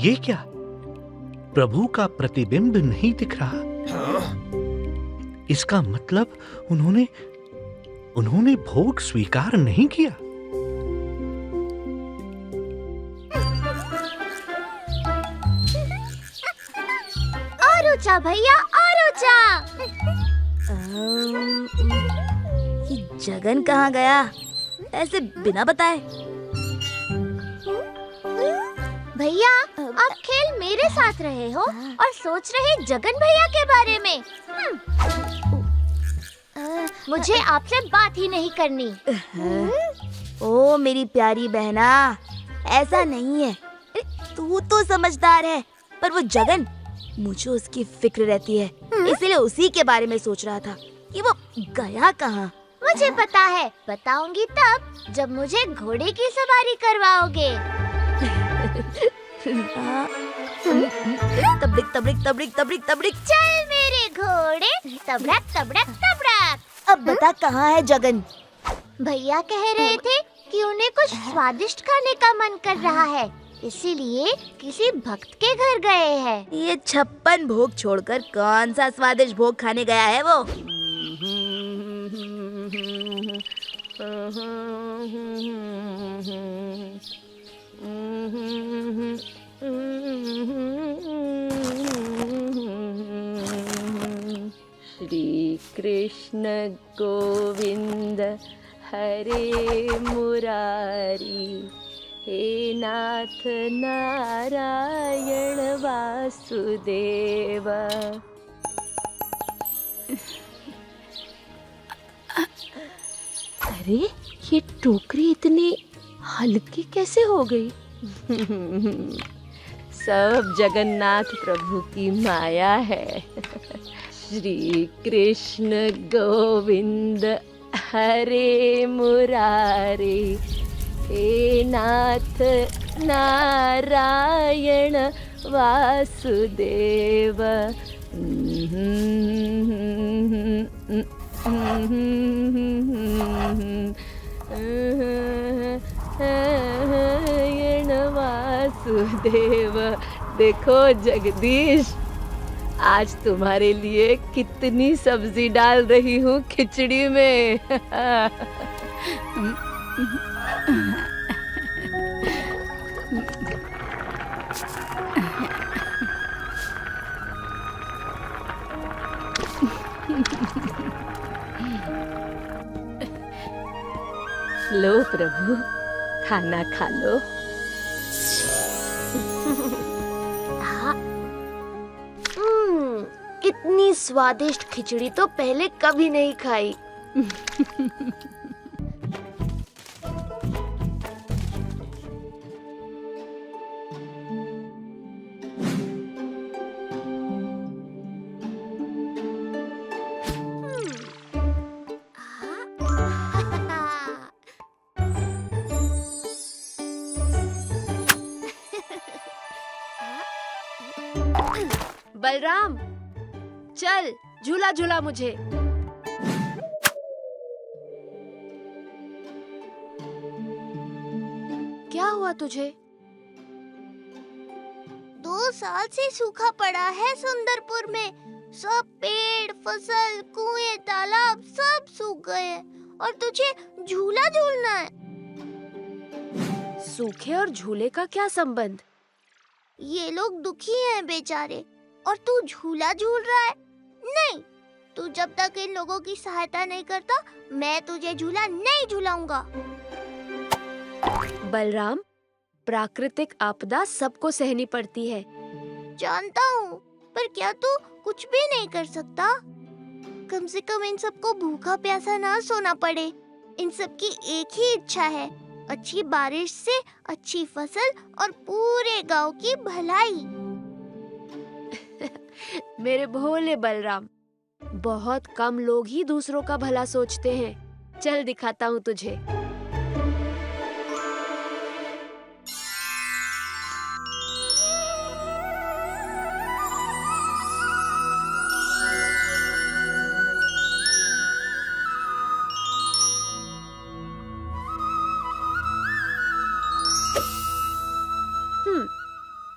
ये क्या? प्रभु का प्रतिबिंब नहीं दिख रहा। इसका मतलब उन्होंने भोग स्वीकार नहीं किया। और ऊंचा भैया, और ऊंचा। ये जगन कहाँ गया ऐसे बिना बताए? भैया, आप खेल मेरे साथ रहे हो और सोच रहे जगन भैया के बारे में। मुझे आपसे बात ही नहीं करनी। ओ मेरी प्यारी बहना, ऐसा नहीं है। अरे, तू तो समझदार है, पर वो जगन, मुझे उसकी फिक्र रहती है, इसलिए उसी के बारे में सोच रहा था कि वो गया कहाँ। मुझे पता है, बताऊंगी तब जब मुझे घोड़े की सवारी करवाओगे। तबड़िक तबड़िक तबड़िक तबड़िक तबड़िक। चल मेरे घोड़े, तबड़क तबड़क तबड़क। अब बता कहाँ है जगन? भैया कह रहे थे कि उन्हें कुछ स्वादिष्ट खाने का मन कर रहा है, इसीलिए किसी भक्त के घर गए हैं। ये 56 भोग छोड़कर कौन सा स्वादिष्ट भोग खाने गया है वो? श्री कृष्ण गोविंद हरे मुरारी, हे नाथ नारायण वासुदेव। अरे, ये टोकरी इतनी हल्की कैसे हो गई? सब जगन्नाथ प्रभु की माया है। श्री कृष्ण गोविंद हरे मुरारी, हे नाथ नारायण वासुदेव। नारायण वासुदेव। देखो जगदीश, आज तुम्हारे लिए कितनी सब्जी डाल रही हूँ खिचड़ी में। लो प्रभु, खाना खा लो। इतनी स्वादिष्ट खिचड़ी तो पहले कभी नहीं खाई। बलराम, चल झूला झूला मुझे। क्या हुआ तुझे? 2 साल से सूखा पड़ा है सुंदरपुर में। सब पेड़, फसल, कुएं, तालाब सब सूख गए हैं और तुझे झूला झूलना है। सूखे और झूले का क्या संबंध? ये लोग दुखी हैं बेचारे, और तू झूला झूल रहा है। नहीं, तू जब तक इन लोगों की सहायता नहीं करता, मैं तुझे झूला नहीं झूलाऊंगा। बलराम, प्राकृतिक आपदा सबको सहनी पड़ती है। जानता हूँ, पर क्या तू कुछ भी नहीं कर सकता? कम से कम इन सबको भूखा प्यासा ना सोना पड़े। इन सब की एक ही इच्छा है, अच्छी बारिश से अच्छी फसल और पूरे गांव की भलाई। मेरे भोले बलराम, बहुत कम लोग ही दूसरों का भला सोचते हैं। चल दिखाता हूँ तुझे।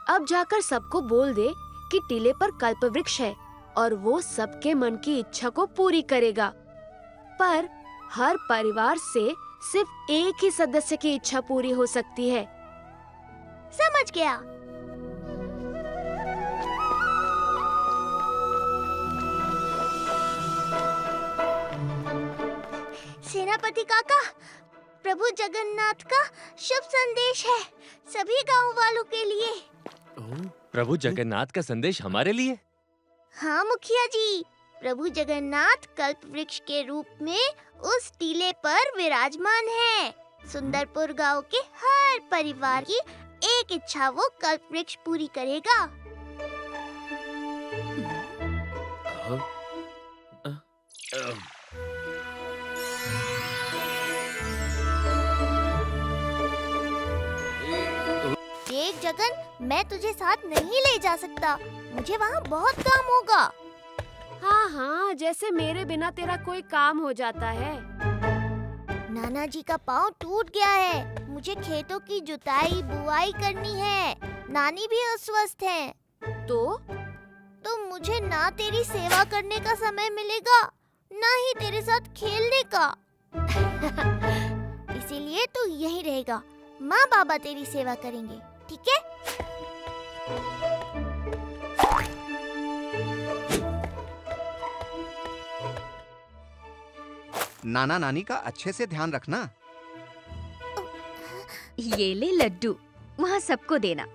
अब अब जाकर सबको बोल दे कि टीले पर कल्पवृक्ष है और वो सबके मन की इच्छा को पूरी करेगा। पर हर परिवार से सिर्फ एक ही सदस्य की इच्छा पूरी हो सकती है। समझ गया। सेनापति काका, प्रभु जगन्नाथ का शुभ संदेश है सभी गांव वालों के लिए। प्रभु जगन्नाथ का संदेश हमारे लिए? हाँ मुखिया जी, प्रभु जगन्नाथ कल्प वृक्ष के रूप में उस टीले पर विराजमान है। सुंदरपुर गांव के हर परिवार की एक इच्छा वो कल्प वृक्ष पूरी करेगा। देख जगन, मैं तुझे साथ नहीं ले जा सकता, मुझे वहाँ बहुत काम होगा। हाँ हाँ, जैसे मेरे बिना तेरा कोई काम हो जाता है। नाना जी का पाँव टूट गया है, मुझे खेतों की जुताई बुआई करनी है। नानी भी अस्वस्थ हैं। तो मुझे ना तेरी सेवा करने का समय मिलेगा, ना ही तेरे साथ खेलने का। इसीलिए तू यहीं रहेगा, माँ बाबा तेरी सेवा करेंगे, ठीक है? नाना नानी का अच्छे से ध्यान रखना। ये ले लड्डू, वहाँ सबको देना।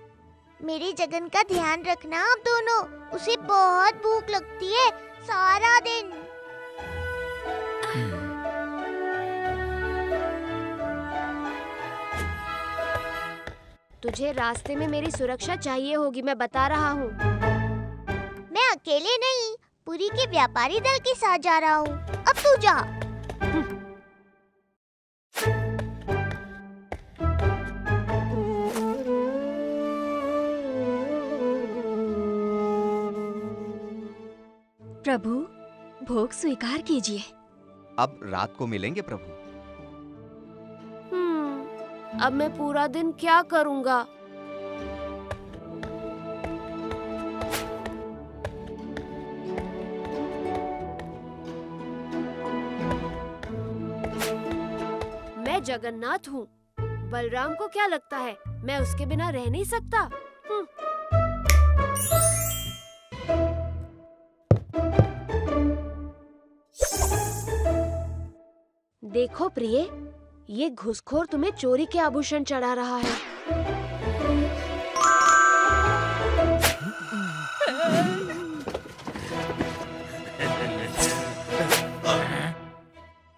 मेरे जगन का ध्यान रखना आप दोनों, उसे बहुत भूख लगती है सारा दिन। तुझे रास्ते में मेरी सुरक्षा चाहिए होगी, मैं बता रहा हूँ। मैं अकेले नहीं, पुरी के व्यापारी दल के साथ जा रहा हूँ। अब तू जा। प्रभु, भोग स्वीकार कीजिए। अब रात को मिलेंगे प्रभु। अब मैं पूरा दिन क्या करूँगा? मैं जगन्नाथ हूँ। बलराम को क्या लगता है मैं उसके बिना रह नहीं सकता? देखो प्रिय, ये घुसखोर तुम्हें चोरी के आभूषण चढ़ा रहा है।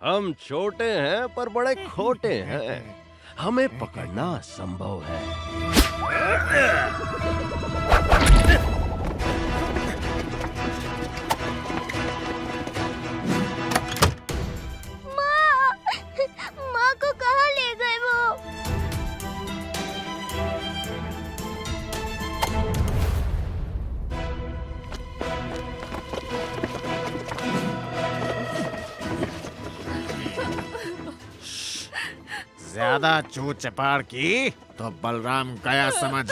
हम छोटे हैं पर बड़े खोटे हैं, हमें पकड़ना असंभव है। माँ को कहाँ ले गए वो? ज्यादा चू चपाड़ की तो बलराम गया समझ।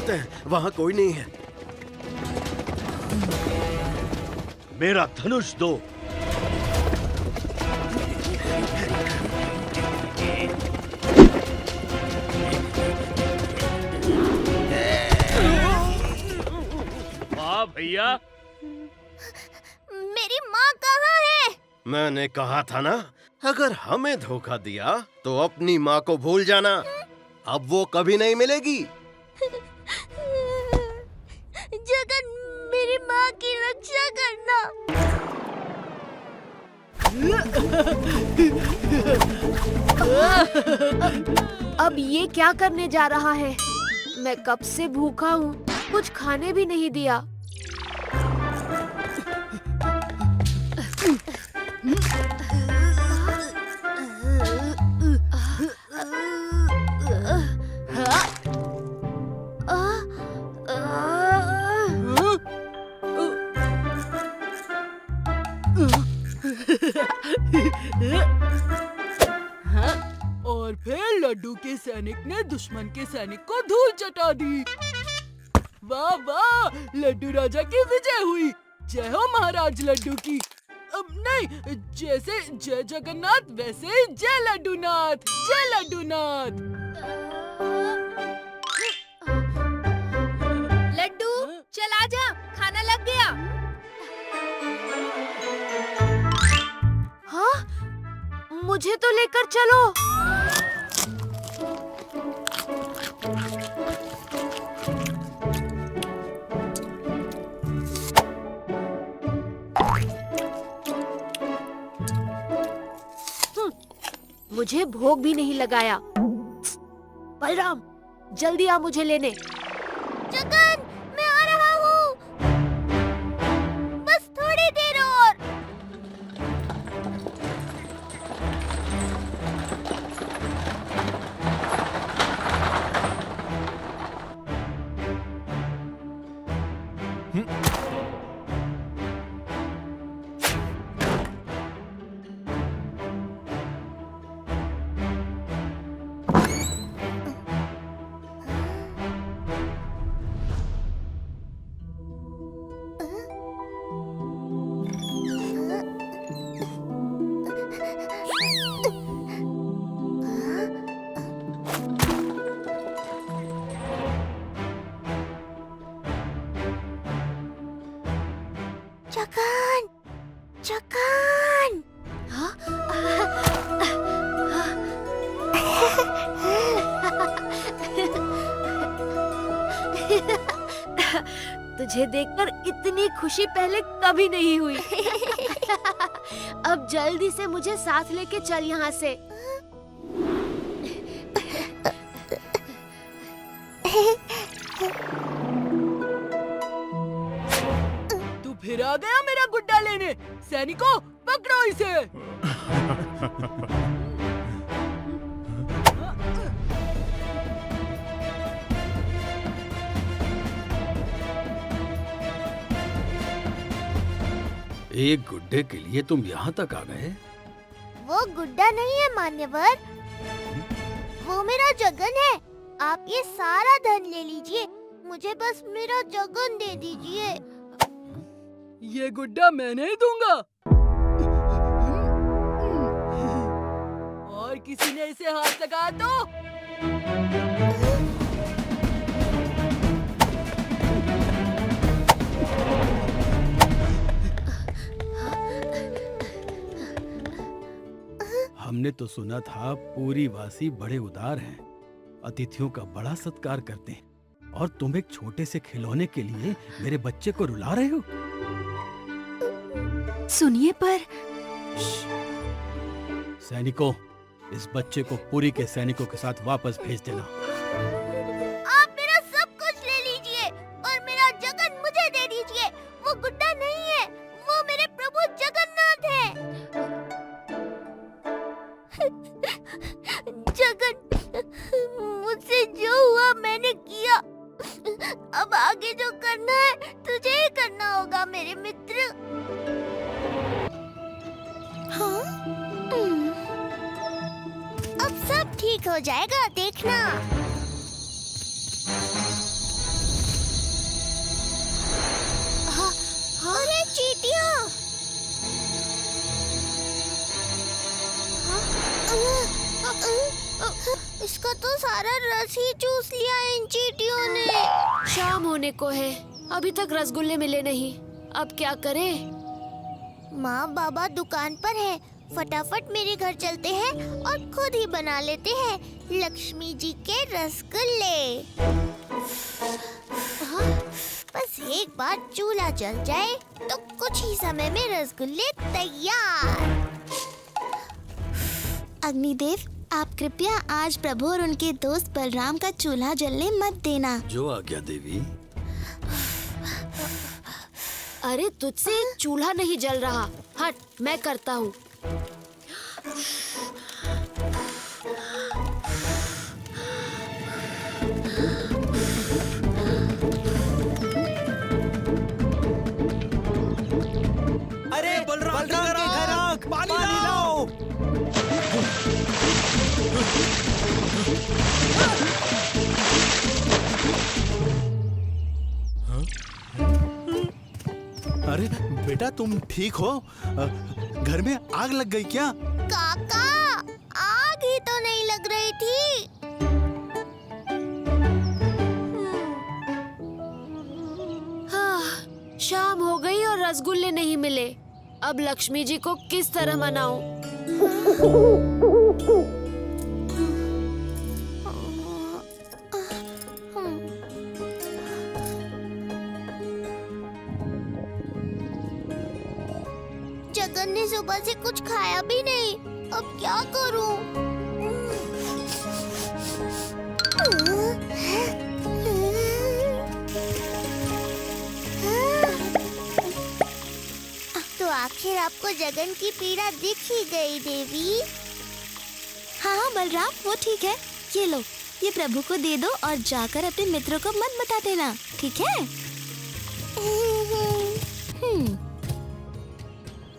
चलते हैं, वहाँ कोई नहीं है। मेरा धनुष दो। वाह भैया, मेरी माँ कहाँ है? मैंने कहा था ना, अगर हमें धोखा दिया तो अपनी माँ को भूल जाना। अब वो कभी नहीं मिलेगी। जगन, मेरी माँ की रक्षा करना। अब ये क्या करने जा रहा है? मैं कब से भूखा हूँ, कुछ खाने भी नहीं दिया। और फिर लड्डू के सैनिक ने दुश्मन के सैनिक को धूल चटा दी। वाह वाह, लड्डू राजा की विजय हुई। जय हो महाराज लड्डू की। अब नहीं, जैसे जय जगन्नाथ वैसे जय लड्डूनाथ, जय लड्डूनाथ। लड्डू चल आजा, खाना लग गया। हाँ, मुझे तो लेकर चलो। मुझे भोग भी नहीं लगाया। बलराम, जल्दी आ मुझे लेने। जगन, मैं आ रहा हूँ। बस थोड़ी देर और। जगन, जगन। तुझे देखकर इतनी खुशी पहले कभी नहीं हुई। अब जल्दी से मुझे साथ लेके चल यहाँ से। तू फिर आ गया मेरा गुड्डा लेने। सैनिकों, पकड़ो इसे। एक गुड्डे के लिए तुम यहाँ तक आ गए? वो गुड्डा नहीं है मान्यवर, वो मेरा जगन है। आप ये सारा धन ले लीजिए, मुझे बस मेरा जगन दे दीजिए। ये गुड्डा मैं नहीं दूंगा। और किसी ने इसे हाथ लगाया तो हमने तो सुना था पूरी वासी बड़े उदार हैं, अतिथियों का बड़ा सत्कार करते हैं, और तुम एक छोटे से खिलौने के लिए मेरे बच्चे को रुला रहे हो। सुनिए पर सैनिकों, इस बच्चे को पुरी के सैनिकों के साथ वापस भेज देना। आप मेरा सब कुछ ले लीजिए और मेरा जगन मुझे दे दीजिए। वो गुड्डा नहीं है, वो मेरे प्रभु जगन्नाथ है। जगन, मुझसे जो हुआ मैंने किया। अब आगे जो करना है तुझे ही करना होगा मेरे मित्र। हाँ? अब सब ठीक हो जाएगा, देखना। चींटियां। इसका तो सारा रस ही चूस लिया इन चींटियों ने। शाम होने को है, अभी तक रसगुल्ले मिले नहीं। अब क्या करें? माँ बाबा दुकान पर है, फटाफट मेरे घर चलते हैं और खुद ही बना लेते हैं लक्ष्मी जी के रसगुल्ले। हाँ, बस एक बार चूल्हा जल जाए तो कुछ ही समय में रसगुल्ले तैयार। अग्निदेव, आप कृपया आज प्रभु और उनके दोस्त बलराम का चूल्हा जलने मत देना। जो आज्ञा देवी। अरे तुझसे चूल्हा नहीं जल रहा, हट, मैं करता हूँ। अरे बलराम के घर आग, पानी लाओ। अरे बेटा, तुम ठीक हो? घर में आग लग गई क्या? काका, आग ही तो नहीं लग रही थी। हाँ, शाम हो गई और रसगुल्ले नहीं मिले। अब लक्ष्मी जी को किस तरह मनाऊं? जगन ने सुबह से कुछ खाया भी नहीं, अब क्या करूं? तो आखिर आपको जगन की पीड़ा दिख ही गई देवी। हाँ बलराम, वो ठीक है। ये लो, ये प्रभु को दे दो और जाकर अपने मित्रों को मत बता देना, ठीक है?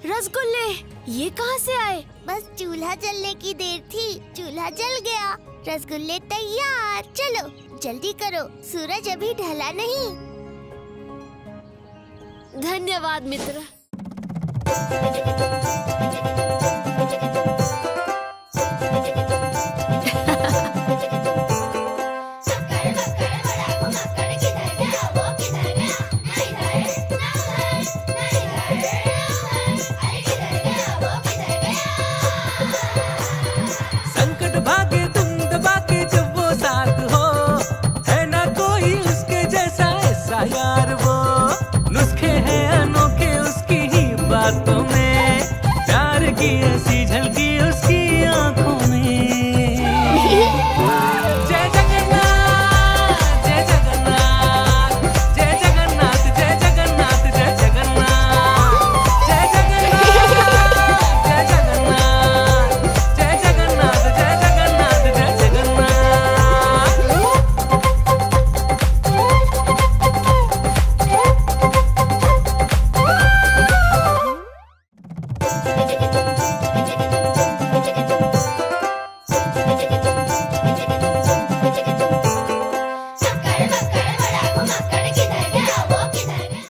रसगुल्ले ये कहाँ से आए? बस चूल्हा जलने की देर थी, चूल्हा जल गया, रसगुल्ले तैयार। चलो जल्दी करो, सूरज अभी ढला नहीं। धन्यवाद मित्र।